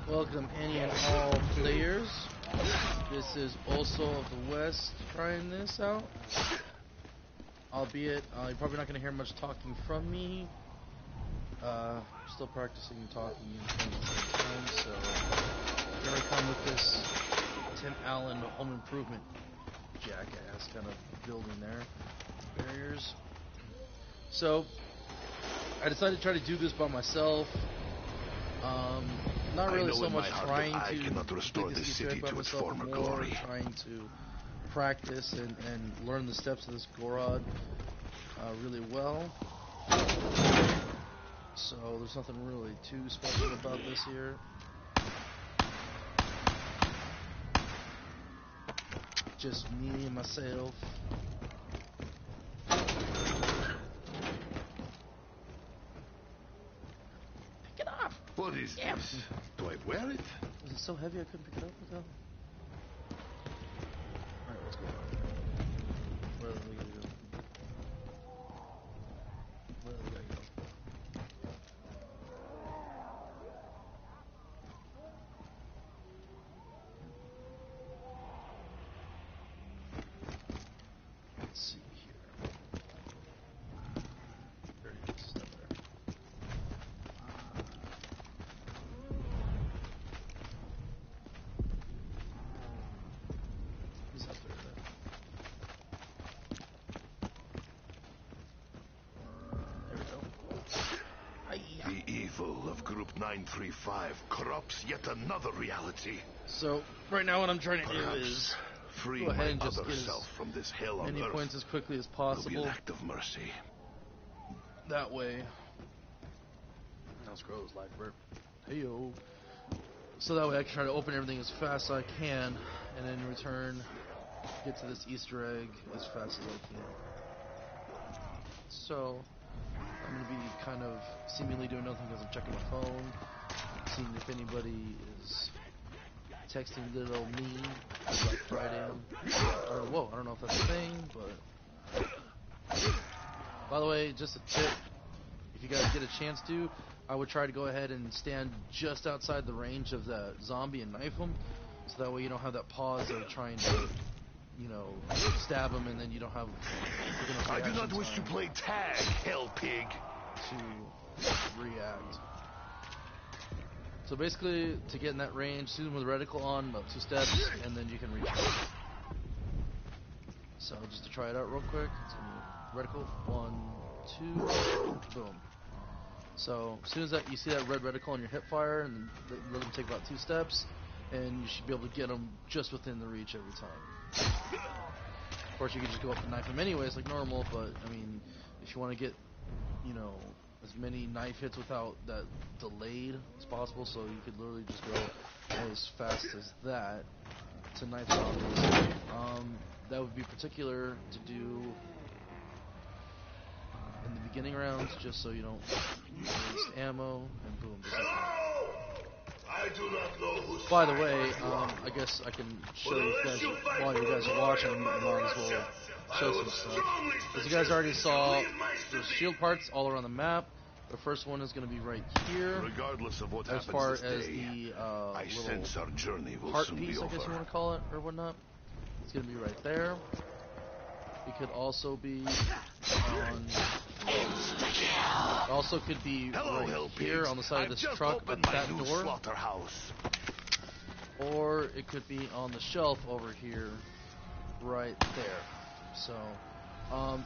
Welcome any and all players. This is Oso-of-the-West trying this out. Albeit, you're probably not going to hear much talking from me. Still practicing talking in front of the time, so here I come with this Tim Allen home improvement jackass kind of building there. Barriers. So, I decided to try to do this by myself. Not really so much trying to restore this city to its former glory. Trying to practice and learn the steps of this Gorod really well. So there's nothing really too special about this here. Just me and myself. What is this? Do I wear it? Was it so heavy I couldn't pick it up with that? Alright, let's go. Where are we gonna go? Where are we gonna go? Let's see here. There he is. Step there. He's up there. There we go. Hi. The evil of Group 935 corrupts yet another reality. So, right now what I'm trying to do is free go ahead and my just other get self from this hell on many earth. points as quickly as Will be an possible. act of mercy. That way. Let's grow this life burp. Hey-yo. So that way I can try to open everything as fast as I can, and then in return, get to this Easter egg as fast as I can. So, I'm going to be kind of seemingly doing nothing because I'm checking my phone, seeing if anybody is texting little me Black Friday. Whoa, I don't know if that's a thing, but... By the way, just a tip, if you guys get a chance to, I would try to go ahead and stand just outside the range of the zombie and knife him, so that way you don't have that pause of trying to, you know, stab him and then you don't have... I do not wish to play tag, hell pig! To react. So basically, to get in that range, shoot him with reticle on, about 2 steps, and then you can reach him. So just to try it out real quick, reticle, 1, 2, boom. So as soon as that you see that red reticle on your hip fire, and let them take about 2 steps, and you should be able to get them just within the reach every time. Of course, you can just go up and knife them anyways, like normal. But I mean, if you want to get, you know, as many knife hits without that delayed as possible, so you could literally just go as fast as that to knife zombies. That would be particular to do in the beginning rounds, just so you don't waste ammo, and boom, just like that. I do not know who's By the way, I guess I can show you guys, while you guys are watching, you might as well show some stuff. As you guys already saw, there's shield parts all around the map. The first one is going to be right here. Regardless of what as happens far this as day, the I sense our journey will heart soon piece, be I guess over. you want to call it, or whatnot. It's going to be right there. It could also be on... It also could be right here on the side of this truck at that door. Slaughterhouse. Or it could be on the shelf over here, right there. So,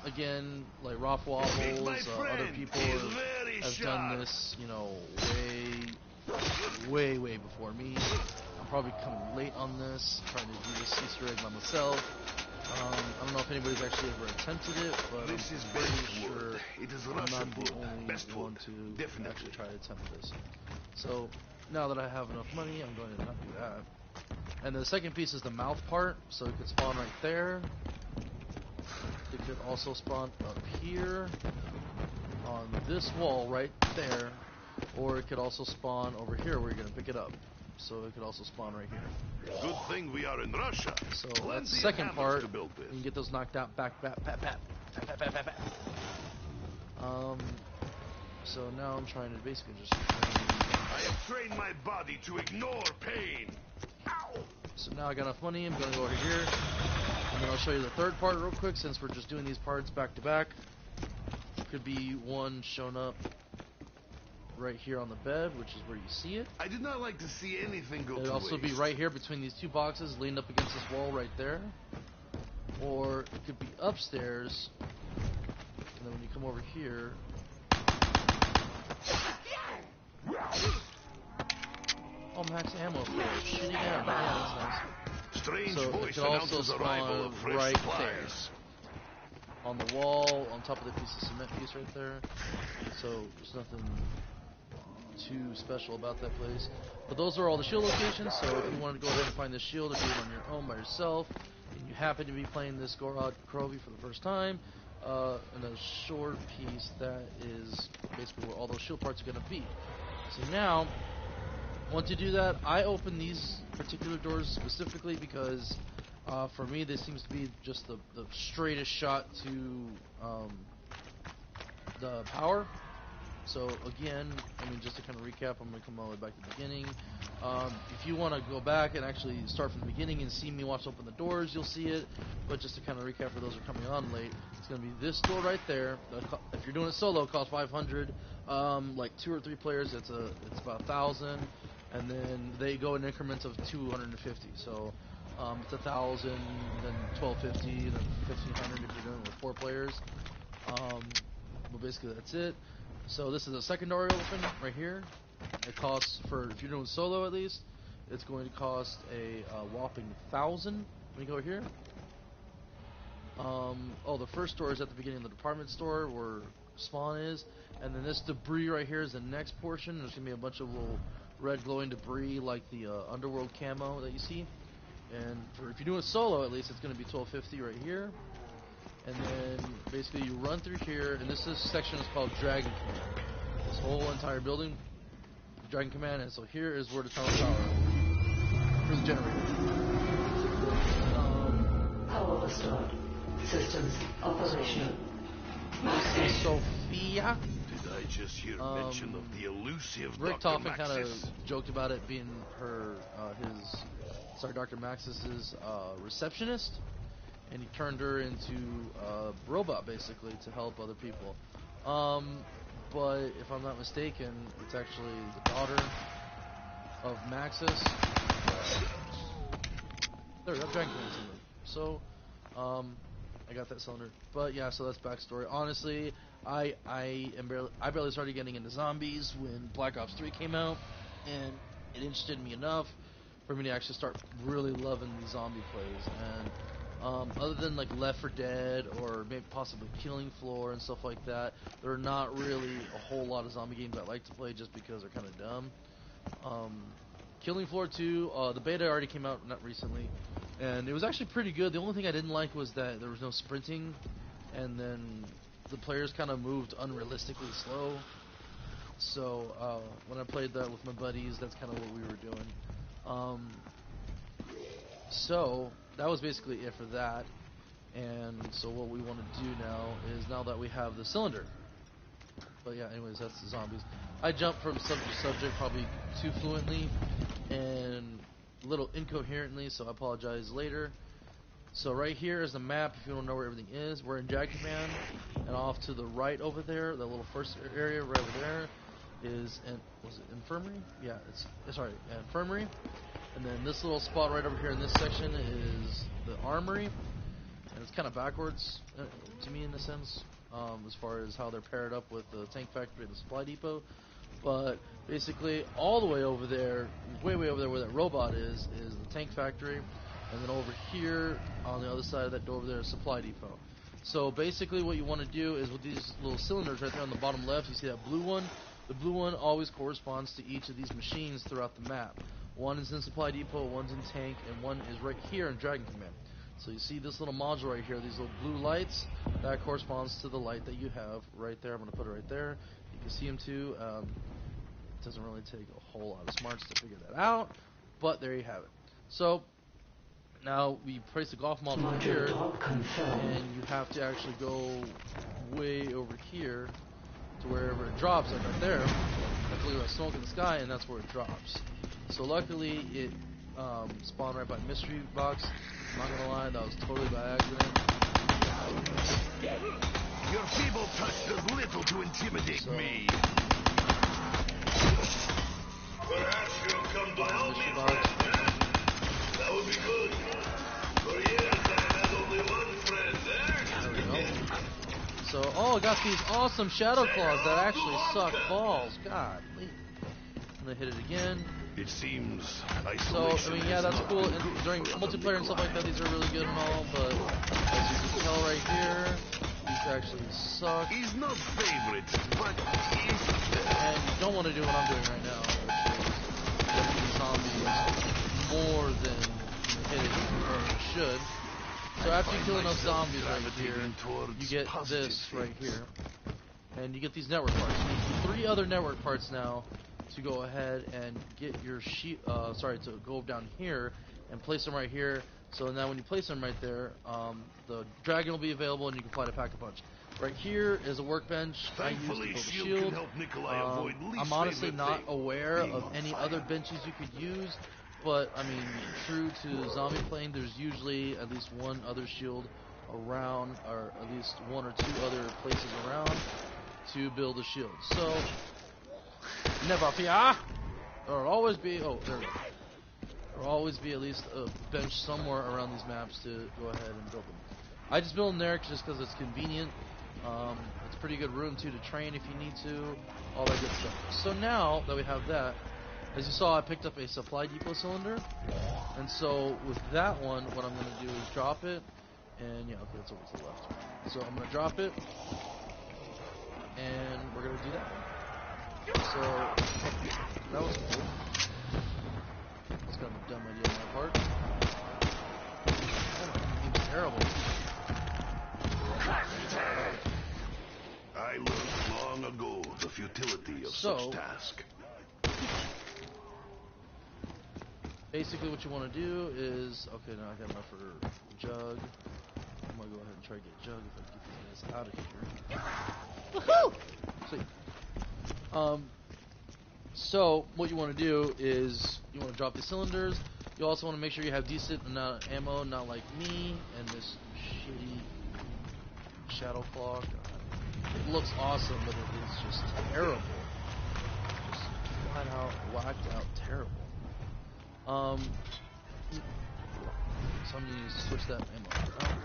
again, like Roth Waffles, other people have done this, you know, way before me. I'm probably coming late on this, trying to do this Easter egg by myself. I don't know if anybody's actually ever attempted it, but This is I'm pretty wood. sure It is I'm Russian not the wood. only Best one wood. to Definitely. actually try to attempt this. So, now that I have enough money, I'm going to not do that. And the second piece is the mouth part, so it could spawn right there. It could also spawn up here, on this wall right there, or it could also spawn over here where you're going to pick it up. So it could also spawn right here. Good thing we are in Russia. So that's the second part. You can get those knocked out, back. So now I'm trying to basically just train train my body to ignore pain. Ow! So now I got enough money, I'm going to go over here. And then I'll show you the third part real quick, since we're just doing these parts back to back. Could be one shown up right here on the bed, which is where you see it. I did not like to see anything go to It'd also be waste. right here between these two boxes, leaned up against this wall right there. Or it could be upstairs, and then when you come over here, oh, max ammo for it. Shitty ammo. Yeah, that's nice. Strange So it voice could also announces arrival of spawn fresh right supplies. on the wall, on top of the piece of cement piece right there. So there's nothing too special about that place. But those are all the shield locations, so if you wanted to go ahead and find this shield, if you're on your own by yourself, and you happen to be playing this Gorod Krovi for the first time, and a short piece, that is basically where all those shield parts are going to be. So now, once you do that, I open these particular doors specifically because for me this seems to be just the straightest shot to the power. So again, I mean, just to kind of recap, I'm going to come all the way back to the beginning. If you want to go back and actually start from the beginning and see me watch open the doors, you'll see it. But just to kind of recap for those who are coming on late, it's going to be this door right there. If you're doing it solo, it costs 500. Like 2 or 3 players, it's about 1,000. And then they go in increments of 250. So it's 1,000, then 1,250, then 1,500 if you're doing it with 4 players. But basically that's it. So this is a secondary open right here. It costs, for if you're doing solo at least, it's going to cost a whopping 1,000. Let me go here. Oh, the first door is at the beginning of the department store where spawn is, and then this debris right here is the next portion. There's gonna be a bunch of little red glowing debris like the underworld camo that you see. And if you're doing solo at least, it's gonna be 1,250 right here. And then basically you run through here, and this section is called Dragon Command. This whole entire building, Dragon Command, and so here is where the tunnel power. Here's the generator. Power restored. Systems operational. Sophia. Did I just hear mention of the elusive Rick Dr. Toffin kind of Maxis? joked about it being Dr. Maxis's receptionist, and he turned her into a robot basically to help other people. But if I'm not mistaken, it's actually the daughter of Maxis. There, that Dragon Command cylinder. So, I got that cylinder. But yeah, so that's backstory. Honestly, I barely started getting into zombies when Black Ops 3 came out, and it interested me enough for me to actually start really loving these zombie plays. And other than like Left 4 Dead or maybe possibly Killing Floor and stuff like that, there are not really a whole lot of zombie games I like to play just because they're kind of dumb. Killing Floor 2, the beta already came out not recently, and it was actually pretty good. The only thing I didn't like was that there was no sprinting, and then the players kind of moved unrealistically slow. So when I played that with my buddies, that's kind of what we were doing. So that was basically it for that. And so what we want to do now is, now that we have the cylinder. But yeah, anyways, that's the zombies. I jumped from subject to subject probably too fluently and a little incoherently, so I apologize later. So right here is the map if you don't know where everything is. We're in Jag Command, and off to the right over there, the little first area right over there is, was it infirmary? Yeah, infirmary. And then this little spot right over here in this section is the armory, and it's kind of backwards to me in a sense, as far as how they're paired up with the tank factory and the supply depot. But basically, all the way over there, way over there where that robot is the tank factory, and then over here on the other side of that door over there is supply depot. So basically, what you want to do is with these little cylinders right there on the bottom left, you see that blue one. The blue one always corresponds to each of these machines throughout the map. One is in supply depot, one's in tank, and one is right here in Dragon Command. So you see this little module right here, these little blue lights, that corresponds to the light that you have right there. I'm going to put it right there. You can see them too. It doesn't really take a whole lot of smarts to figure that out, but there you have it. So now we place the golf module here, and you have to actually go way over here to wherever it drops, like right there. like look at that smoke in the sky, and that's where it drops. So luckily it spawned right by mystery box. I'm not gonna lie, that was totally by accident. Your feeble touch does little to intimidate me. Perhaps you'll come by all means, friend, eh? That would be good. For years I had only one friend, eh? There we go. So, oh, I got these awesome shadow claws that actually suck balls. God, I'm gonna hit it again. It seems So, I mean, yeah, that's cool. And during multiplayer and stuff like that, these are really good and all, but as you can tell right here, these actually suck. He's not favorite, but And you don't want to do what I'm doing right now, which is hitting zombies more than hitting or should. So after you kill enough zombies right here, you get this right here. And you get these network parts. You need 3 other network parts now to go ahead and get your to go down here and place them right here. So now when you place them right there, the dragon will be available and you can fly to Pack-a-Punch. Right here is a workbench I use to build a shield. I'm honestly not aware of any other benches you could use, but I mean, true to zombie playing, there's usually at least one other shield around, or at least 1 or 2 other places around to build a shield. So never fear. There'll always be there'll always be at least a bench somewhere around these maps to go ahead and build them. I just build them there just because it's convenient. It's pretty good room too to train if you need to, all that good stuff. So now that we have that, as you saw, I picked up a supply depot cylinder, and so with that one, what I'm going to do is drop it, and yeah, okay, it's over to the left. So I'm going to drop it, and we're going to do that one. So that was cool. That's kind of a dumb idea on my part. Oh, it's terrible. I learned long ago the futility of such task. Basically what you want to do is, okay, now I got enough for Jug. I'm going to go ahead and try to get Jug if I can get these guys out of here. Woohoo! Sweet. So what you want to do is you want to drop the cylinders. You also want to make sure you have decent amount of ammo, not like me and this shitty shadow claw. It looks awesome, but it is just terrible. Just flat out, whacked out terrible. So I'm going to switch that ammo out.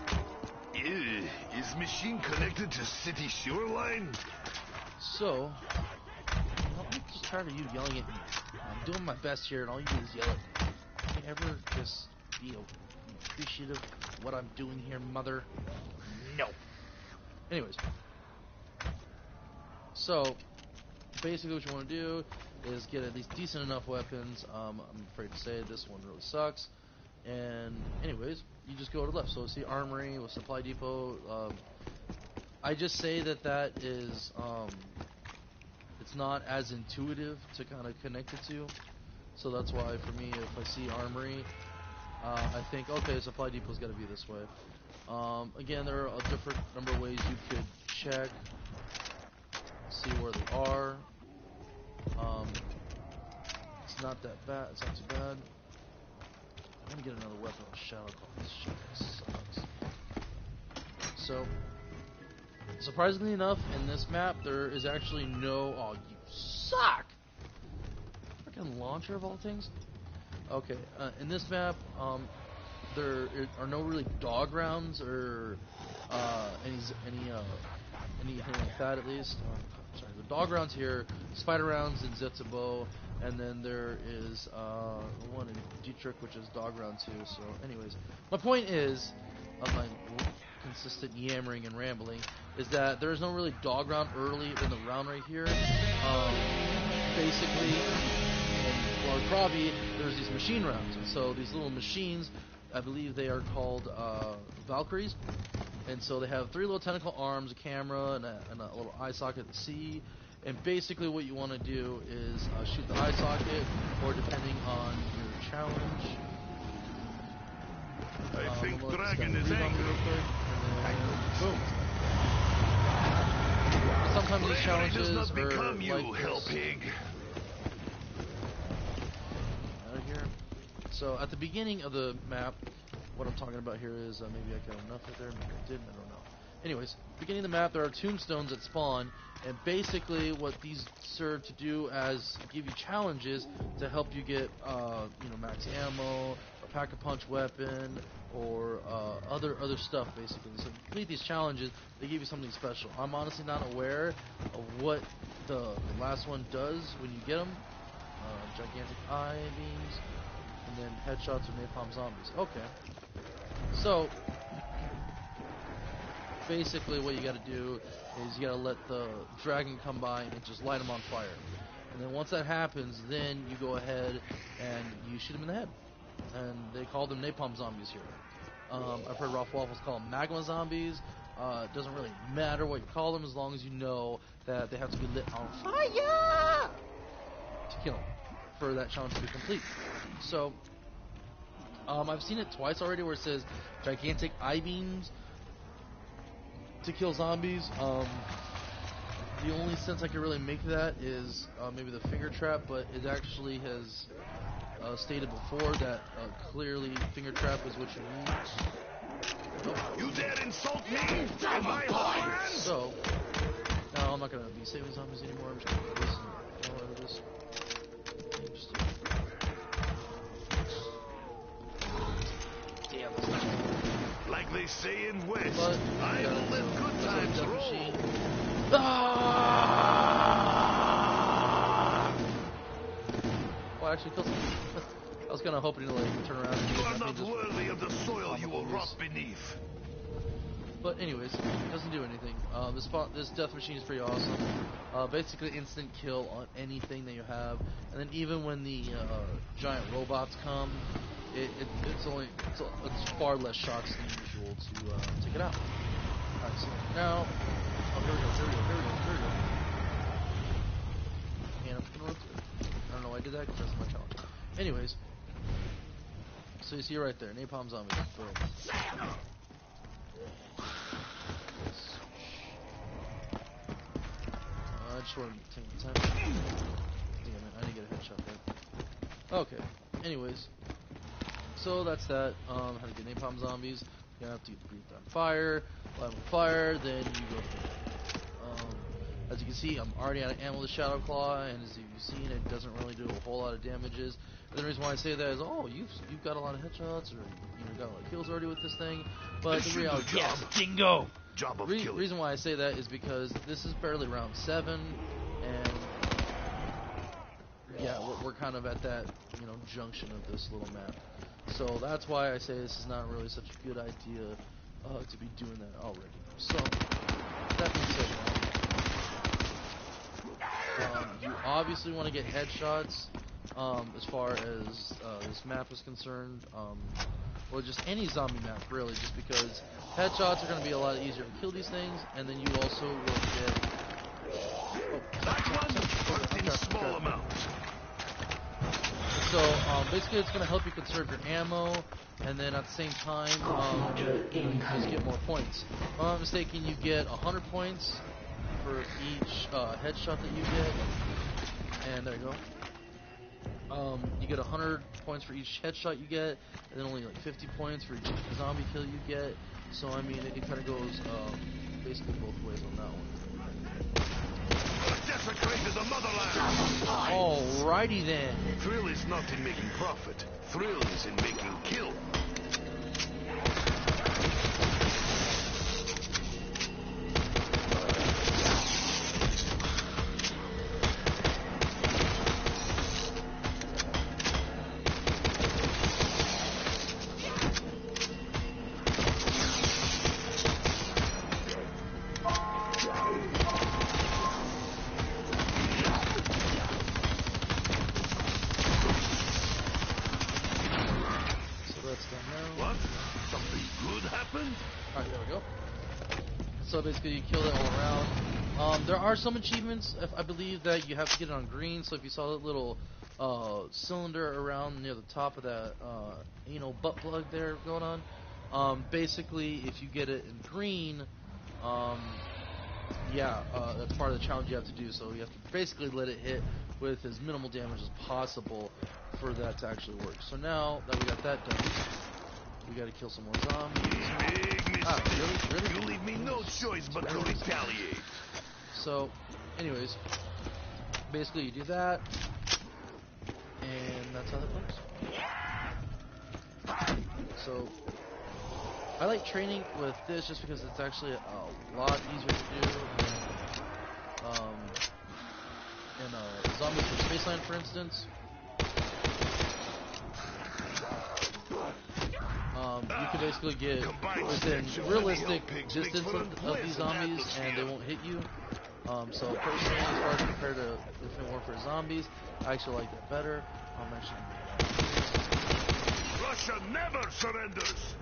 Is machine connected to city sewer line? So, I'm just tired of you yelling at me. I'm doing my best here, and all you do is yell at me. Can you ever just be appreciative of what I'm doing here, mother? No. Anyways. So, basically what you want to do is get at least decent enough weapons. I'm afraid to say this one really sucks. And anyways, you just go to the left. So see armory with supply depot. I just say that is it's not as intuitive to kind of connect it to. So that's why for me, if I see armory, I think, okay, supply depot's got to be this way. Again, there are a different number of ways you could check, see where they are. It's not that bad. It's not too bad. I'm gonna get another weapon on Shadow Claw. This shit sucks. So, surprisingly enough, in this map, there is actually no... Oh, you suck! Freaking launcher of all things? Okay, in this map, there are no really dog rounds or anything like that, at least. Sorry, the dog rounds here, spider rounds in Zetsubo, and then there is one in Dietrich, which is dog round 2. So, anyways, my point is, of my consistent yammering and rambling, is that there is no really dog round early in the round right here. Basically, in Krovi, there's these machine rounds, and so these little machines, I believe they are called Valkyries. And so they have 3 little tentacle arms, a camera, and a little eye socket to see. And basically what you want to do is shoot the eye socket, or depending on your challenge. I think Dragon is angry. Real quick, and then boom. Sometimes these challenges does not are become you, like hell this. pig. So at the beginning of the map, what I'm talking about here is maybe I got enough of there, maybe I didn't, I don't know. Anyways, beginning of the map, there are tombstones that spawn, and basically what these serve to do as give you challenges to help you get, max ammo, a pack-a-punch weapon, or other stuff basically. So to complete these challenges, they give you something special. I'm honestly not aware of what the last one does when you get them. Gigantic eye beams, and then headshots or napalm zombies. Okay. So basically what you gotta do is you gotta let the dragon come by and just light him on fire. And then once that happens, then you go ahead and you shoot him in the head. And they call them napalm zombies here. I've heard Ralph Waffles call them magma zombies. It doesn't really matter what you call them as long as you know that they have to be lit on fire to kill them for that challenge to be complete. So I've seen it twice already where it says gigantic eye beams to kill zombies. The only sense I could really make that is maybe the finger trap, but it actually has stated before that clearly finger trap is what you need. Nope. You dare insult me in my homeland? So now I'm not gonna be saving zombies anymore. I'm just gonna do this and kill out of this. Damn, that's not cool. Like they say in West, But I will let good times roll. Well, I actually killed someone. I was kind of hoping to turn around and You use are my not pages worthy of the soil you will use. rot beneath. But anyways, it doesn't do anything. This death machine is pretty awesome. Basically instant kill on anything that you have, and then even when the giant robots come, it's far less shocks than usual to take it out. Alright, so now, here we go. And I'm just gonna run through it. I don't know why I did that because that's my challenge. Anyways, so you see right there, napalm zombies. Boom. I just want to take the time. Damn it, I didn't get a headshot there. Okay, anyways. So that's that. How to get napalm zombies. You have to breathe on fire, light on fire, then you go from there. As you can see, I'm already out of ammo with Shadow Claw, and as you've seen, it doesn't really do a whole lot of damages. And the reason why I say that is, oh, you've got a lot of headshots, or got a lot of kills already with this thing. But the reality, yes, dingo. Job of killing. Reason why I say that is because this is barely round 7, and yeah, we're kind of at that junction of this little map. So that's why I say this is not really such a good idea to be doing that already. So that being said, you obviously want to get headshots as far as this map is concerned. Or just any zombie map, really, just because headshots are going to be a lot easier to kill these things, and then you also will get... That one hurt in small amounts. So, basically it's going to help you conserve your ammo, and then at the same time, you just get more points. If I'm not mistaken, you get 100 points for each headshot that you get, and there you go. You get 100 points for each headshot you get, and then only like 50 points for each zombie kill you get. So I mean, it kind of goes basically both ways on that one. Desecrated the motherland. Alrighty then. Thrill is not in making profit. Thrill is in making kill. So basically you kill it all around. There are some achievements, I believe, that you have to get it on green. So if you saw that little cylinder around near the top of that butt plug there going on, basically if you get it in green, that's part of the challenge you have to do. So you have to basically let it hit with as minimal damage as possible for that to actually work. So now that we got that done, we got to kill some more zombies. Big mistake. Really? You leave me no choice but to retaliate. So, anyways, basically you do that, and that's how that works. So, I like training with this just because it's actually a lot easier to do in Zombies for Spaceland, for instance. You can basically get within realistic distance of these zombies and they won't hit you. So personally, as far as compared to Infinite Warfare Zombies, I actually like that better. Russia never surrenders.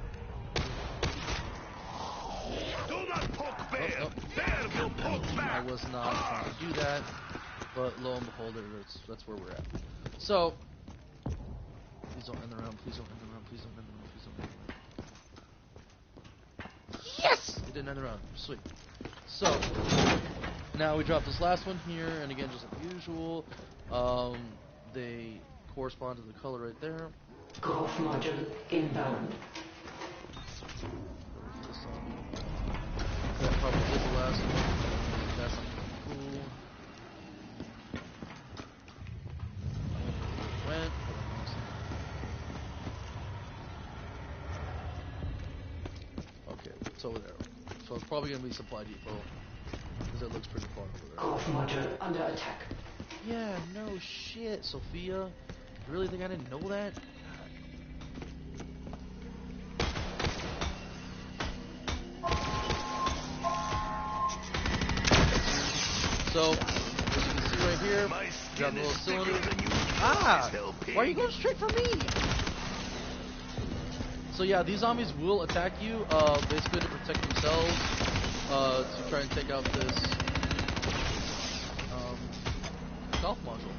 Do not poke bear. Bear will poke back. I was not trying to do that, but lo and behold, that's where we're at. So, please don't end the round. Please don't end the round. Please don't end the round. Please don't end the round. Yes! It didn't end the round. Sweet. So, now we drop this last one here, and again, just like usual, they correspond to the color right there. Growth module inbound. That probably is the last one. That's not cool. Went. Okay, it's over there. So it's probably going to be Supply Depot, because it looks pretty far over there. Growth module under attack. Yeah, no shit, Sophia. You really think I didn't know that? So, as you can see right here, you got a little cylinder. Ah! Why are you going straight for me? So yeah, these zombies will attack you, basically to protect themselves, to try and take out this, stealth module.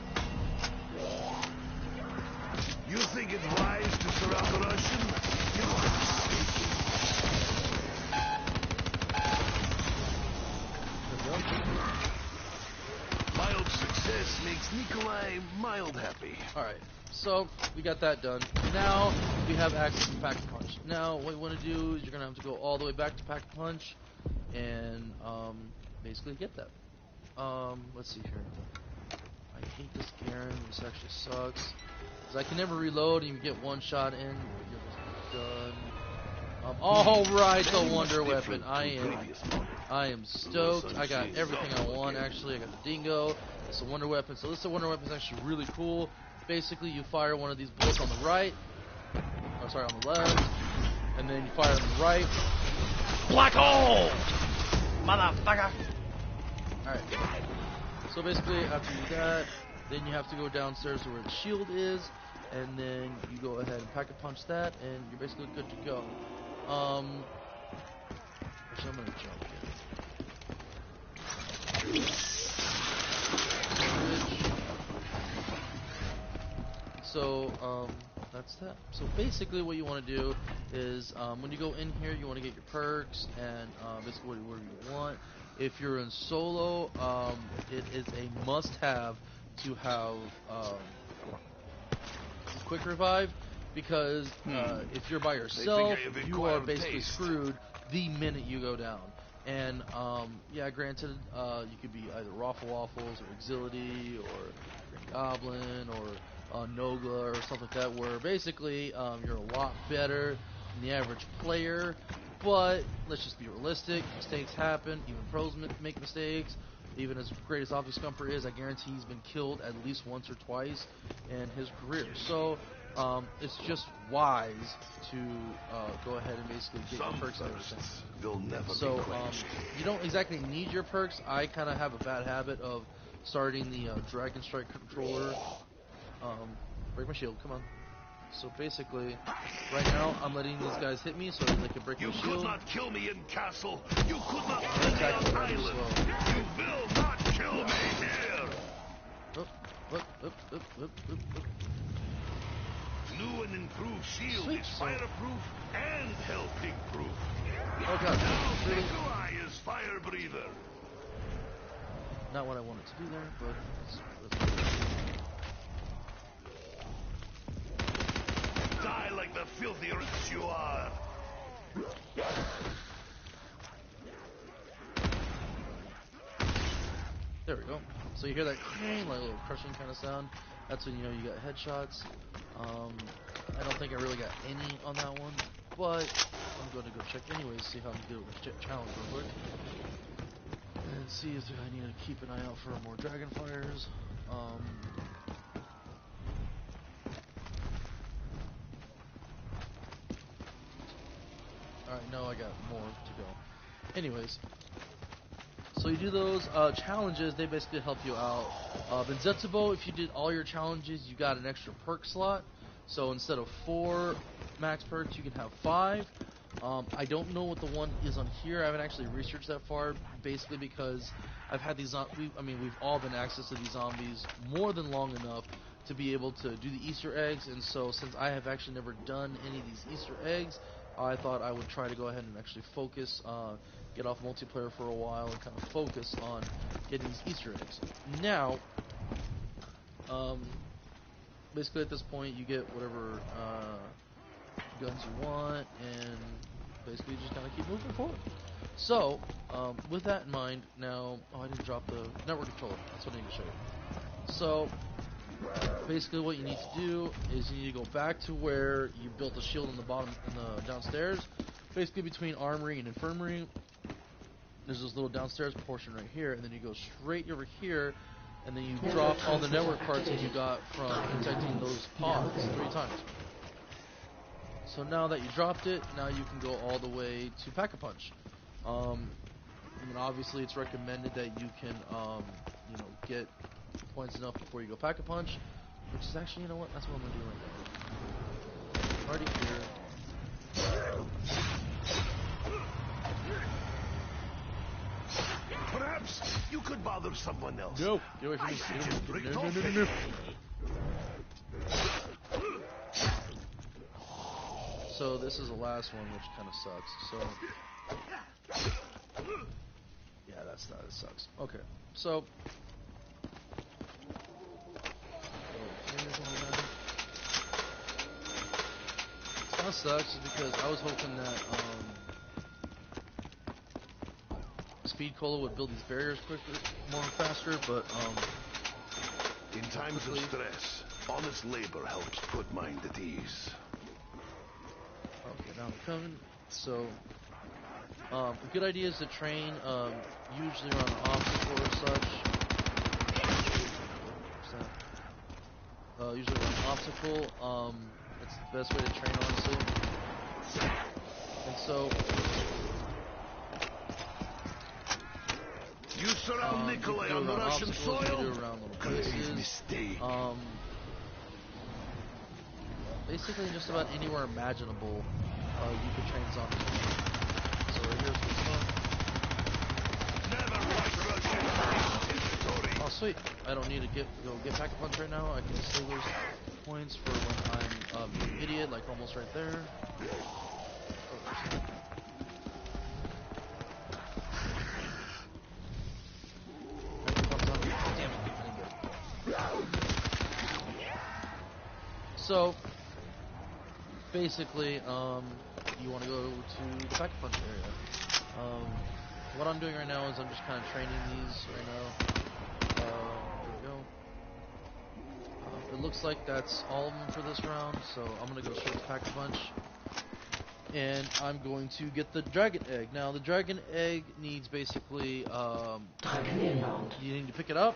You think it wise to surround the Russian? Mild success makes Nikolai mild happy. Alright, so we got that done. Now we have access to Pack-a-Punch. Now what you want to do is you're going to have to go all the way back to Pack-a-Punch and basically get that. Let's see here. I hate this Garen. This actually sucks. Because I can never reload and you get one shot in. You're just done. Alright, the Wonder Weapon. I am stoked. I got everything I want, actually. I got the Dingo. It's a Wonder Weapon. So this Wonder Weapon is actually really cool. Basically, you fire one of these bullets on the right. Oh, sorry, on the left. And then you fire on the right. Black hole! Motherfucker! Alright. So basically, after you do that, then you have to go downstairs to where the shield is. And then you go ahead and Pack-a-Punch that, and you're basically good to go. Actually, I'm gonna jump in. So, that's that. So basically what you want to do is, when you go in here, you want to get your perks, and basically whatever you want. If you're in solo, it is a must-have to have quick revive, because if you're by yourself, you are basically screwed the minute you go down. And yeah, granted, you could be either Raffle Waffles or Exility or Green Goblin or Nogla or something like that, where basically you're a lot better than the average player. But let's just be realistic. Mistakes happen. Even pros make mistakes. Even as great as Office Scumper is, I guarantee he's been killed at least once or twice in his career. So it's just wise to go ahead and basically get your perks and everything. So you don't exactly need your perks. I kind of have a bad habit of starting the Dragon Strike controller. Break my shield, come on. So basically, right now I'm letting these guys hit me so that they can break my shield. You could not kill me in castle. You could not kill me on island. You will not kill me here. New and improved shield is fireproof and helping proof. Oh god. Now Nikolai is fire breather. Not what I wanted to do there, but filthier as you are. There we go. So you hear that clang, like a little crushing kind of sound. That's when you know you got headshots. I don't think I really got any on that one, but I'm going to go check anyways, see how I'm doing with the challenge real quick. And see if I need to keep an eye out for more dragon fires. Alright, no, I got more to go. Anyways, so you do those challenges, they basically help you out. In Zetsubo, if you did all your challenges, you got an extra perk slot. So instead of 4 max perks, you can have 5. I don't know what the one is on here. I haven't actually researched that far, basically because I've had these. We've all been access to these zombies more than long enough to be able to do the Easter eggs. And so, since I have actually never done any of these Easter eggs, I thought I would try to go ahead and actually focus, get off multiplayer for a while, and kind of focus on getting these Easter eggs. Now, basically at this point, you get whatever guns you want, and basically you just kind of keep moving forward. So, with that in mind, now, I didn't drop the network controller. That's what I need to show you. So, basically what you need to do is you need to go back to where you built the shield on the bottom, downstairs, basically between armory and infirmary. There's this little downstairs portion right here, and then you go straight over here, and then you drop all the network parts that you got from protecting those pods 3 times. So now that you dropped it, now you can go all the way to Pack-a-Punch. Obviously it's recommended that you can, get points enough before you go Pack-a-Punch, which is actually, you know what, that's what I'm going to do right now. I'm already here. Perhaps you could bother someone else. No, get away from me. No. So this is the last one, which kind of sucks. So yeah, that sucks. Okay, so it kind of sucks because I was hoping that Speed Cola would build these barriers quicker, more faster, but in times of stress, honest labor helps put mind at ease. Okay, now I'm coming. So, a good idea is to train usually around an obstacle or such. Usually around an obstacle. It's the best way to train, honestly. And so, you surround Nikolai on the Russian soil? Grave mistake. Basically, just about anywhere imaginable, you could train zombies. So here's what's fun. Never rush Russian. Oh, sweet! I don't need to go get Pack-a-Punch right now. I can save those points for when I'm an idiot, like almost right there. So, basically, you want to go to the Pack-a-Punch area. What I'm doing right now is I'm just kind of training these right now. There we go. It looks like that's all of them for this round, so I'm going to go straight to Pack-a-Punch. And I'm going to get the Dragon Egg. Now, the Dragon Egg needs basically, you need to pick it up,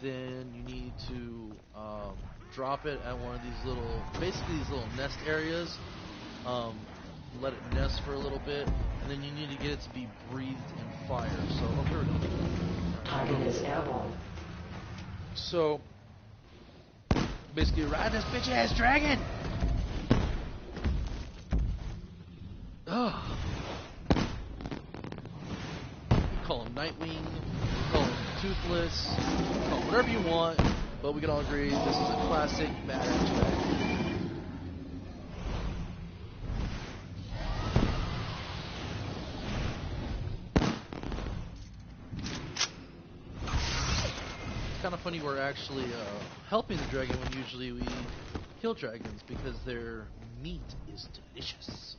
then you need to drop it at one of these little, basically these little nest areas. Let it nest for a little bit, and then you need to get it to be breathed in fire. So, here we go. Target is airborne. So, basically, ride this bitch ass dragon! Ugh. Call him Nightwing, call him Toothless, call him whatever you want, but we can all agree this is a classic badass dragon. Kind of funny we're actually helping the dragon when usually we kill dragons because they're meat is delicious.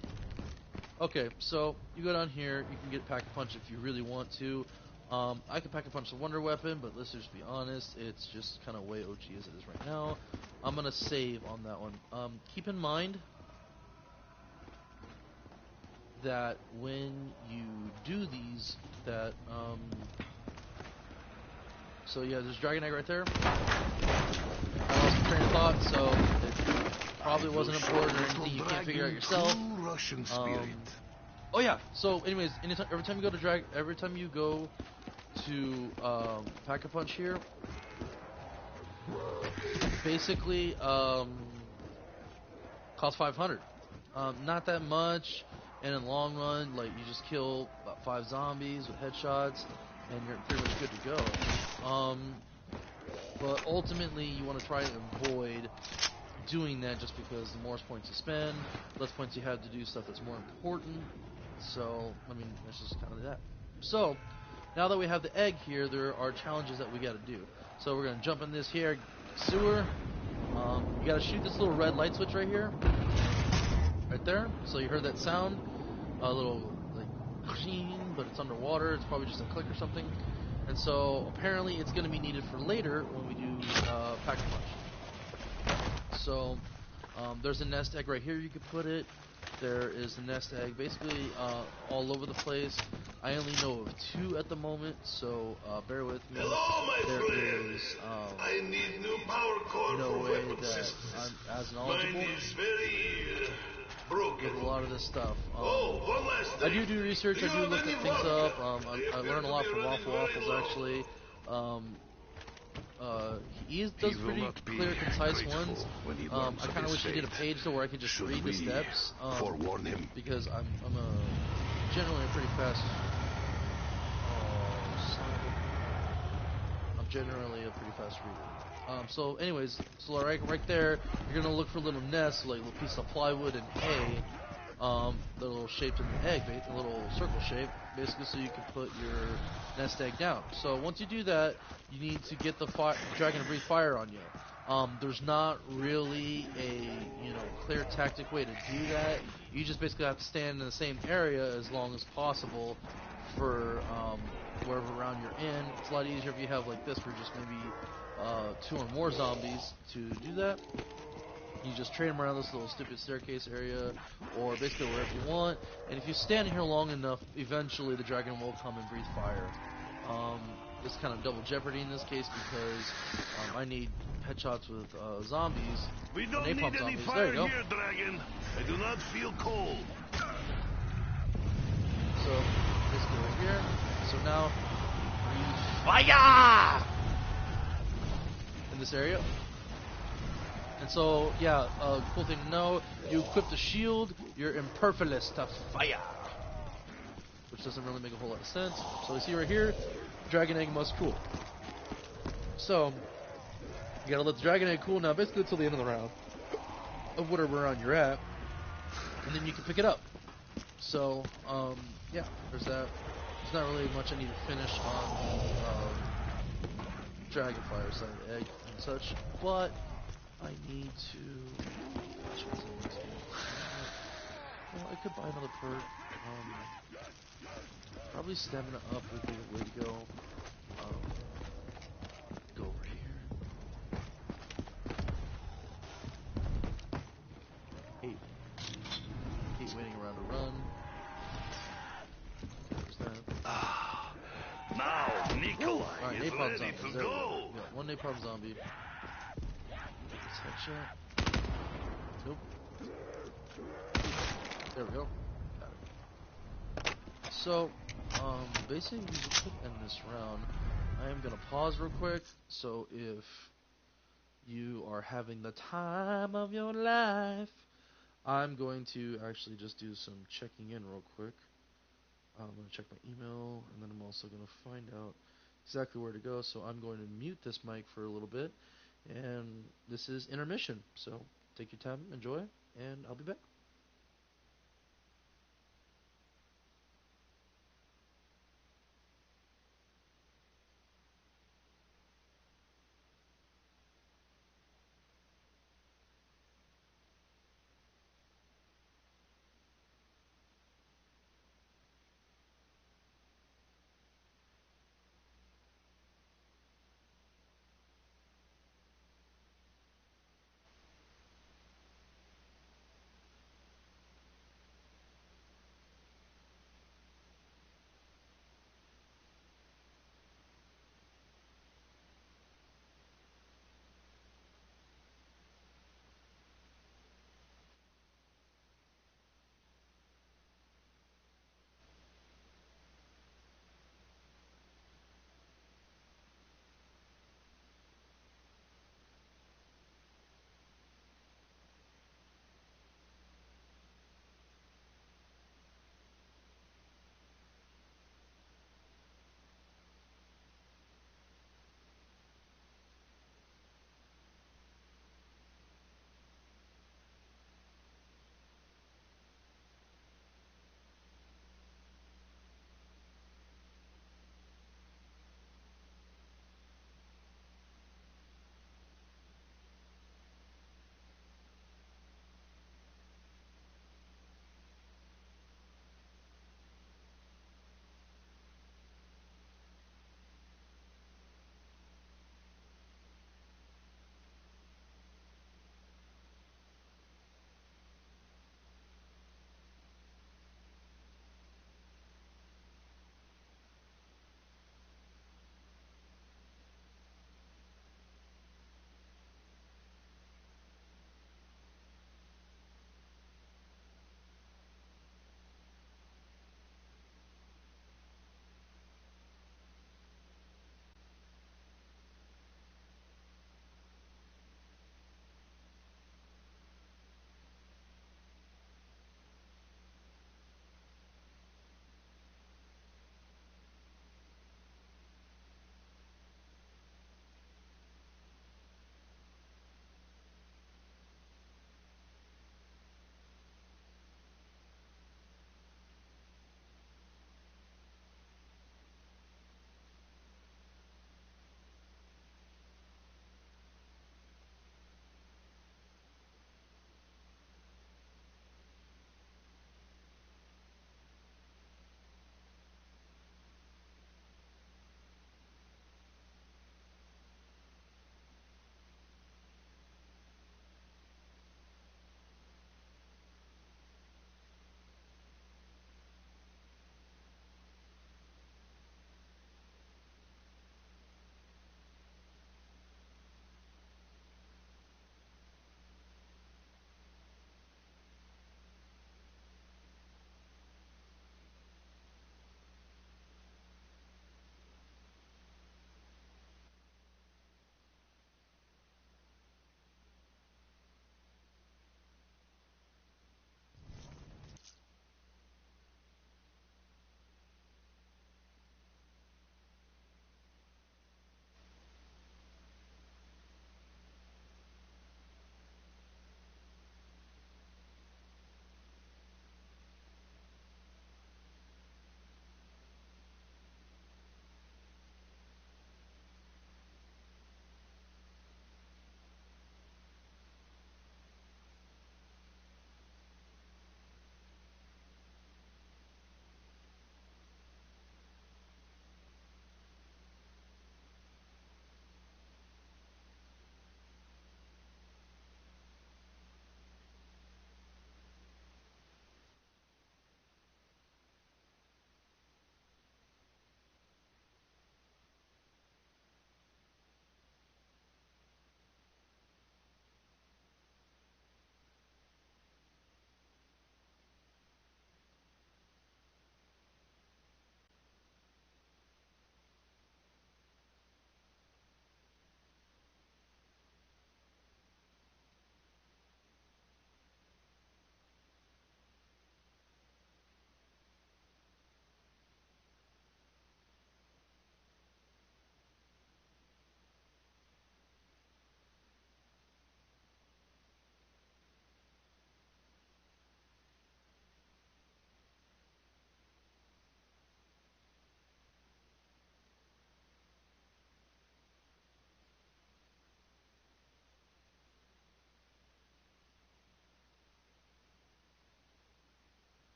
Okay, so you go down here. You can get Pack-a-Punch if you really want to. I can Pack-a-Punch the Wonder Weapon, but let's just be honest, it's just kind of way OG as it is right now. I'm gonna save on that one. Keep in mind that when you do these, that so yeah, there's Dragon Egg right there. I lost my train of thought, so it probably wasn't important or anything you can't figure out yourself. Russian spirit. Oh yeah. So, anyways, every time you go to Pack-a-Punch here, basically costs 500. Not that much, and in the long run, like you just kill about 5 zombies with headshots, and you're pretty much good to go. But ultimately, you want to try to avoid doing that just because the more points you spend, less points you have to do stuff that's more important. So, I mean, that's just kind of that. So, now that we have the egg here, there are challenges that we got to do. So we're going to jump in this here sewer. You got to shoot this little red light switch right here. Right there. So you heard that sound. A little, like, but it's underwater. It's probably just a click or something. And so, apparently, it's going to be needed for later when we do Pack-a-Punch. So, there's a nest egg right here you could put it. There is a nest egg basically all over the place. I only know of 2 at the moment, so bear with me. Hello, my There friend. is I need new power core no for way weapon that systems. I'm as knowledgeable Mine is very broken. with a lot of this stuff. One last I thing. do research, Do I you do have look any at things vodka? up. I appear learn to a lot be from running Waffle very Waffles, low. actually. He does He will pretty not be clear, concise grateful ones. when he I learns of kind of his wish he did a fate. page though where I could just Should read the we steps. forewarn him? Because I'm generally a pretty fast. Oh, son of a- I'm generally a pretty fast reader. So, anyways, so right there, you're gonna look for little nests, like a little piece of plywood and hay. The little shaped in the egg, a little circle shape, basically, so you can put your nest egg down. So once you do that, you need to get the dragon to breathe fire on you. There's not really a clear tactic way to do that. You just basically have to stand in the same area as long as possible for wherever round you're in. It's a lot easier if you have like this, where just maybe 2 or more zombies to do that. You just train them around this little stupid staircase area, or basically wherever you want. And if you stand here long enough, eventually the dragon will come and breathe fire. It's kind of double jeopardy in this case because I need headshots with zombies. We don't napalm need any zombies. There fire you go. here, Dragon. I do not feel cold. So basically right here. So now breathe Fire! in this area. And so, yeah, cool thing to know, you equip the shield, you're impervious to fire. Which doesn't really make a whole lot of sense. So you see right here, Dragon Egg must cool. So, you gotta let the Dragon Egg cool now, basically until the end of the round, of whatever round you're at, and then you can pick it up. So, yeah, there's that. There's not really much I need to finish on Dragonfire side of the egg and such, but I need to. Gosh, what's in this game? Well, I could buy another perk. Probably stamina up would be the way to go. Go over here. 8. 8 waiting around to run. There's that. Now, Nikolai Alright, is napalm ready zombies. to There we go. go. Yeah, 1 napalm zombie. This headshot. Nope. There we go. Got it. So, basically, we could end this round. I am gonna pause real quick. So if you are having the time of your life, I'm going to actually just do some checking in real quick. I'm going to check my email, and then I'm also going to find out exactly where to go. So I'm going to mute this mic for a little bit, and this is intermission. So take your time, enjoy, and I'll be back.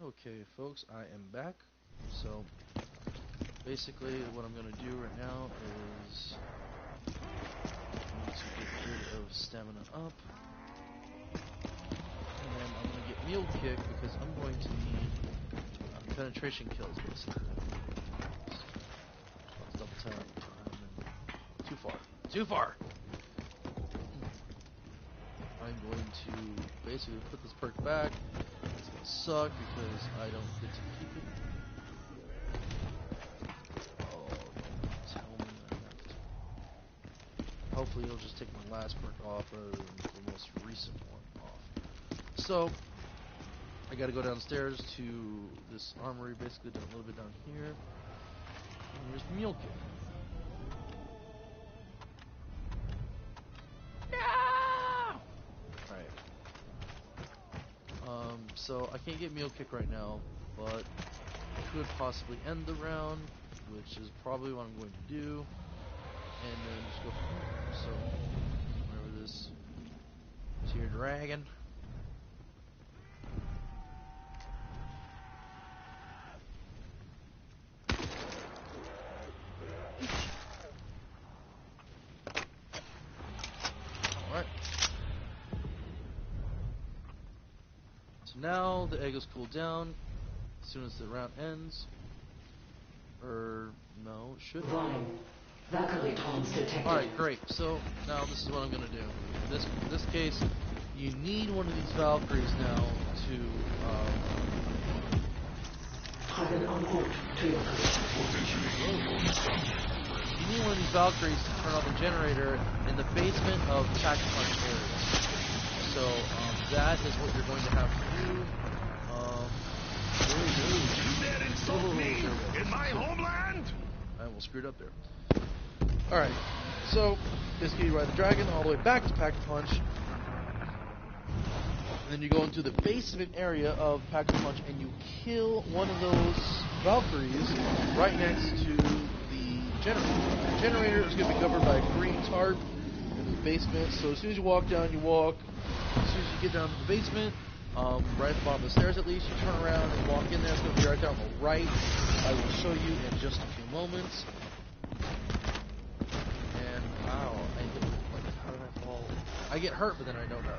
Okay, folks, I am back. So, basically, what I'm going to do right now is I'm going to get rid of stamina up, and I'm going to get meal kick because I'm going to need penetration kills, basically. Let's double tap. Too far. Too far! I'm going to basically put this perk back. It's going to suck because I don't get to keep it. Oh, don't tell me I have to. Hopefully it'll just take my last perk off rather than the most recent one off. So, I gotta go downstairs to this armory, basically down a little bit down here. And here's Mule Kick. So I can't get Meal Kick right now, but I could possibly end the round, which is probably what I'm going to do, and then just go from there. So, whenever this tier dragon. Alright. So now the egg is cooled down as soon as the round ends. Or, no, it should. Warning. Valkyrie tones detected. Alright, great. So, now this is what I'm going to do. In this case, you need one of these Valkyries now to, Tragen en route to your position. you need one of these Valkyries to turn on the generator in the basement of the Pack Punch area. So, that is what you're going to have to do. You dare insult me in my homeland? I almost screwed up there. Alright, so basically you ride the dragon all the way back to Pack Punch. And then you go into the basement area of Pack Punch and you kill one of those Valkyries right next to the generator. The generator is going to be covered by a green tarp in the basement. So as soon as you walk down, you walk. As soon as you get down to the basement, right at the bottom of the stairs at least, you turn around and walk in there. It's going to be right down the right. I will show you in just a few moments. And, wow, I hit, like, how did I fall? I get hurt, but then I don't die.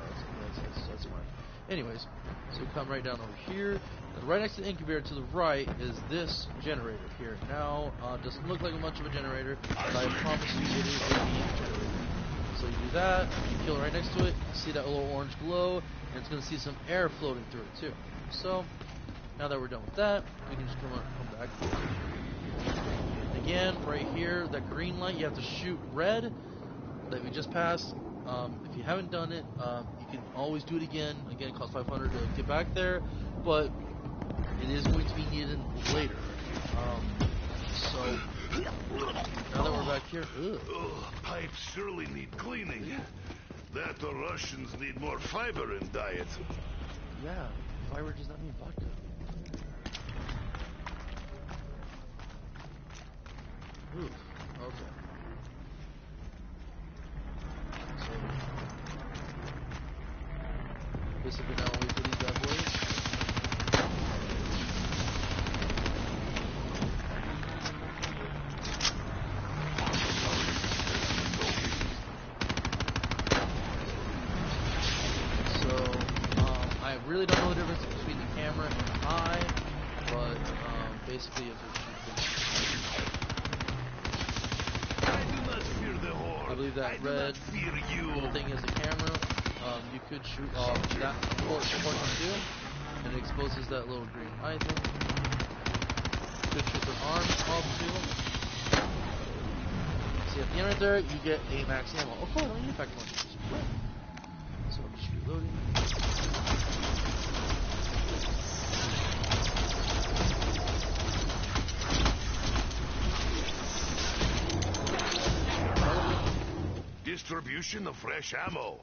That's fine. Anyways, so you come right down over here. And right next to the incubator to the right is this generator here. Now, doesn't look like much of a generator, but I promise you it is a generator. So you do that, you kill right next to it, you see that little orange glow, and it's going to see some air floating through it too. So, now that we're done with that, we can just come back. Again, right here, that green light, you have to shoot red that we just passed. If you haven't done it, you can always do it again. Again, it costs 500 to get back there, but it is going to be needed later. So, now that we're back here, Pipes surely need cleaning. That the Russians need more fiber in diet. yeah, fiber does not mean vodka. Ooh, okay. So, basically now wait for these bad boys. I really don't know the difference between the camera and the eye, but basically it's I do not fear the horde. I believe that I do red not fear you. little thing is the camera. You could shoot off that portion too, and it exposes that little green eye thing. You could shoot their arms off too. See at the end right there, you get a max ammo. Oh cool, I don't need a pack punch. So I'm just reloading. Distribution of fresh ammo.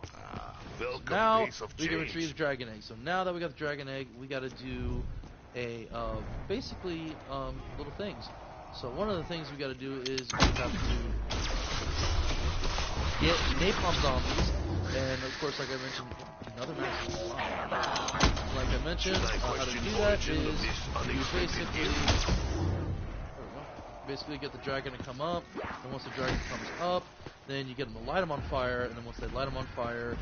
Welcome, Now piece of we can change. retrieve the dragon egg. So now that we got the dragon egg, we got to do a basically little things. So one of the things we got to do is we have to get napalm zombies, and of course, like I mentioned, another massive like I mentioned, how to do that is you basically get the dragon to come up, and once the dragon comes up, then you get them to light them on fire, and then once they light them on fire,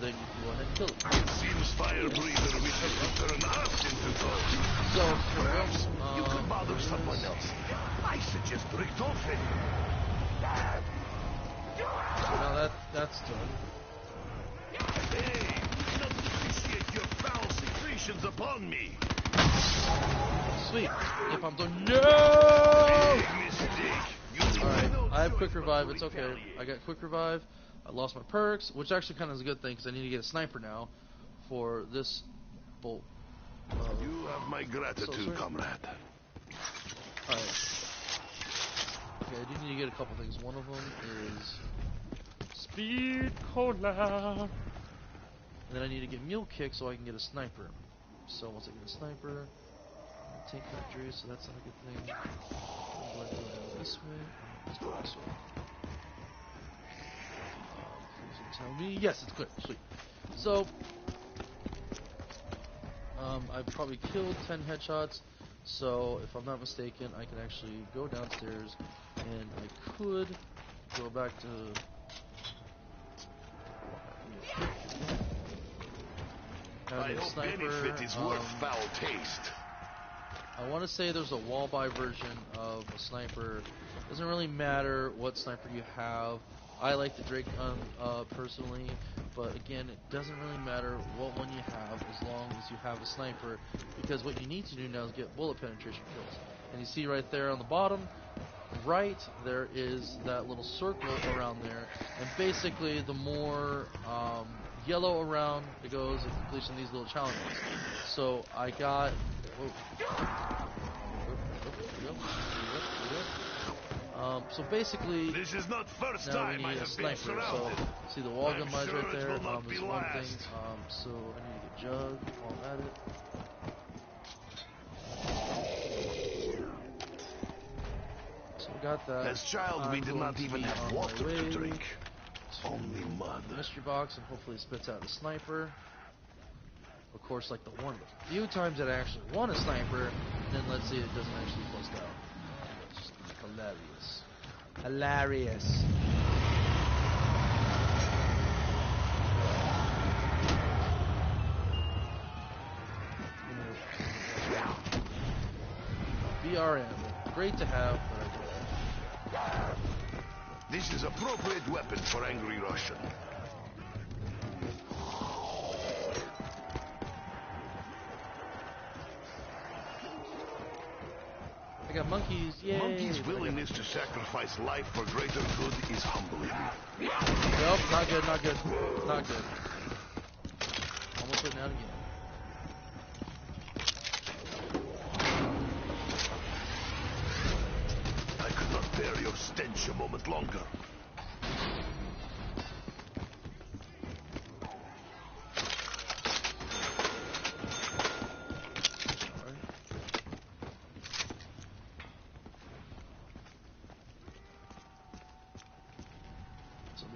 then you can go ahead and kill it. It seems fire breather wishes to turn us into gold. So, You could bother someone else. I suggest Richtofen. now that's done. Hey, do not appreciate your foul secretions upon me. Sweet. If I'm done, no! Big mistake. Alright, I have quick revive, it's okay. I got quick revive, I lost my perks, which actually kind of is a good thing, because I need to get a sniper now for this bolt. You have my gratitude, comrade. Alright. Okay, I do need to get a couple things. One of them is Speed Cola. And then I need to get Mule Kick so I can get a sniper. So once I get a sniper, tank factory, so that's not a good thing. I'm going to go down this way. Let's go this way. Please tell me. Yes, it's good. Sweet. So, I've probably killed 10 headshots. So, if I'm not mistaken, I can actually go downstairs and I could go back to. I hope benefit is worth foul taste. I want to say there's a wall buy version of a sniper. Doesn't really matter what sniper you have. I like the Drake gun personally, but again, it doesn't really matter what one you have as long as you have a sniper, because what you need to do now is get bullet penetration kills. And you see right there on the bottom right, there is that little circle around there, and basically the more yellow around it goes, it completes these little challenges. So I got. So basically, this is not first now time we I need a have been sniper. So surrounded. see the wall gun buys sure right there. it will not There's be one last. thing. So I need to get Jug while I'm at it. So we got that. As child, we did not even have water to drink. Only mud. Mystery box, and hopefully it spits out a sniper. Of course, like the one of the few times that I actually won a sniper, and then let's see, it doesn't actually bust out. It's just hilarious. Hilarious. BRM. Great to have, but I don't. This is appropriate weapon for angry Russian. I got monkeys, yay! Monkey's willingness to sacrifice life for greater good is humbling. Nope, not good, not good, not good. Almost went down again. I could not bear your stench a moment longer.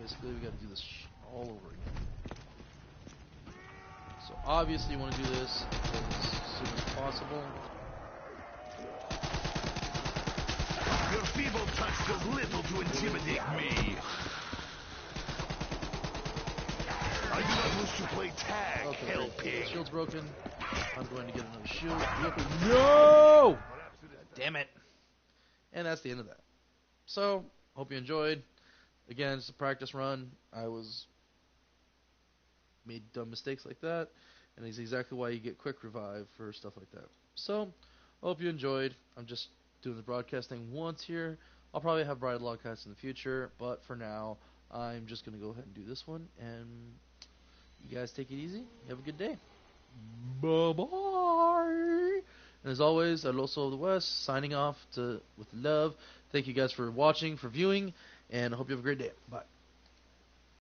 Basically, we got to do this all over again. So obviously, you want to do this as soon as possible. Your feeble touch does little to intimidate me. I do not wish to play tag, Okay, hell the pig. shield's broken. I'm going to get another shield. No! Damn it. And that's the end of that. So, hope you enjoyed. Again, it's a practice run. I made dumb mistakes like that, and it's exactly why you get quick revive for stuff like that. So, hope you enjoyed. I'm just doing the broadcasting once here. I'll probably have bridal broadcasts in the future, but for now, I'm just going to go ahead and do this one, and you guys take it easy. You have a good day. Bye-bye. And as always, I'm Oso-of-the-West, signing off with love. Thank you guys for watching, for viewing, and I hope you have a great day. Bye.